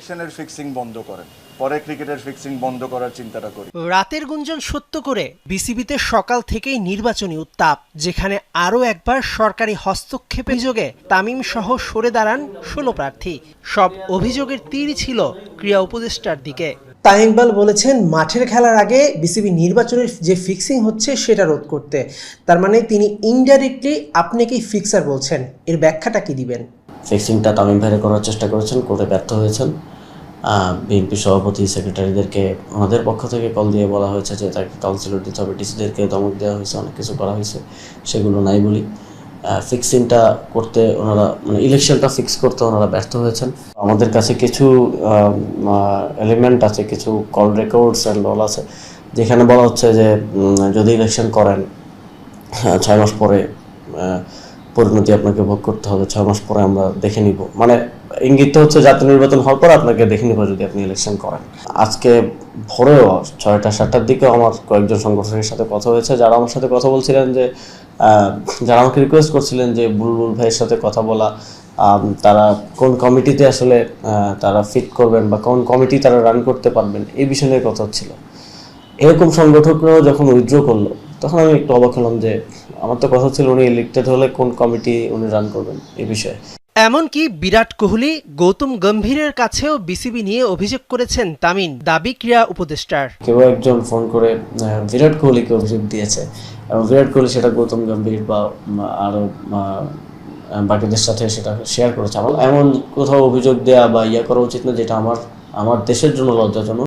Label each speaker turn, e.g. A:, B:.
A: ইলেকশনের ফিক্সিং বন্ধ করেন, পরে ক্রিকেটের ফিক্সিং বন্ধ করার চিন্তাটা করি।
B: রাতের গুঞ্জন সত্য করে বিসিবিতে সকাল থেকেই নির্বাচনী উত্তাপ, যেখানে আরও একবার সরকারি হস্তক্ষেপের অভিযোগে তামিম সহ সরে দাঁড়ান 16 প্রার্থী। সব অভিযোগের তীর ছিল ক্রীড়া উপদেষ্টার দিকে।
C: তামিম ইকবাল বলেছেন, মাঠের খেলার আগে বিসিবি নির্বাচনের যে ফিক্সিং হচ্ছে সেটা রোধ করতে। তার মানে তিনি ইনডাইরেক্টলি আপনাকেই ফিক্সার বলছেন। এর ব্যাখ্যাটা কি দিবেন?
D: ফিক্সিংটা তামিম ভাইয়ের করার চেষ্টা করেছেন, করে ব্যর্থ হয়েছেন। বিএনপি সভাপতি, সেক্রেটারিদেরকে ওনাদের পক্ষ থেকে কল দিয়ে বলা হয়েছে যে তাকে কাউন্সিলর দিতে হবে, ডিসিদেরকে ধমক দেওয়া হয়েছে, অনেক কিছু করা হয়েছে, সেগুলো নাই বলি। ফিক্সিংটা করতে ওনারা, মানে ইলেকশনটা ফিক্স করতে ওনারা ব্যর্থ হয়েছেন। আমাদের কাছে কিছু এলিমেন্ট আছে, কিছু কল রেকর্ডস অ্যান্ড অল আছে, যেখানে বলা হচ্ছে যে যদি ইলেকশন করেন 6 মাস পরে পরিণতি আপনাকে ভোগ করতে হবে, 6 মাস পরে আমরা দেখে নিব। মানে ইঙ্গিত হচ্ছে জাতীয় নির্বাচন হওয়ার পর আপনাকে দেখে নিব যদি আপনি ইলেকশন করেন। আজকে ভোরেও 6টা-7টার দিকেও আমার কয়েকজন সংগঠনের সাথে কথা হয়েছে, যারা আমার সাথে কথা বলছিলেন যে যারা আমাকে রিকোয়েস্ট করছিলেন যে বুলবুল ভাইয়ের সাথে কথা বলা, তারা কোন কমিটিতে আসলে তারা ফিট করবেন বা কোন কমিটি তারা রান করতে পারবেন, এই বিষয় নিয়ে কথা হচ্ছিল। এরকম সংগঠকরাও যখন উইথড্র করলো, তখন আমি একটু অবাক হলাম যে আমার তো কথা ছিল উনি ইলেক্টেড হলে কোন কমিটি উনি রান করবেন এই বিষয়ে।
B: এমনকি বিরাট কোহলি, গৌতম গম্ভীরের কাছেও বিসিবি নিয়ে অভিযোগ করেছেন তামিম, দাবি ক্রীড়া উপদেষ্টার।
D: কেউ একজন ফোন করে বিরাট কোহলিকে অভিযোগ দিয়েছে, এবং বিরাট কোহলি সেটা গৌতম গম্ভীর বা আরও বাকিদের সাথে সেটা শেয়ার করেছে। আমার এমন কোথাও অভিযোগ দেওয়া বা ইয়া করা উচিত না, যেটা আমার দেশের জন্য লজ্জাজনক।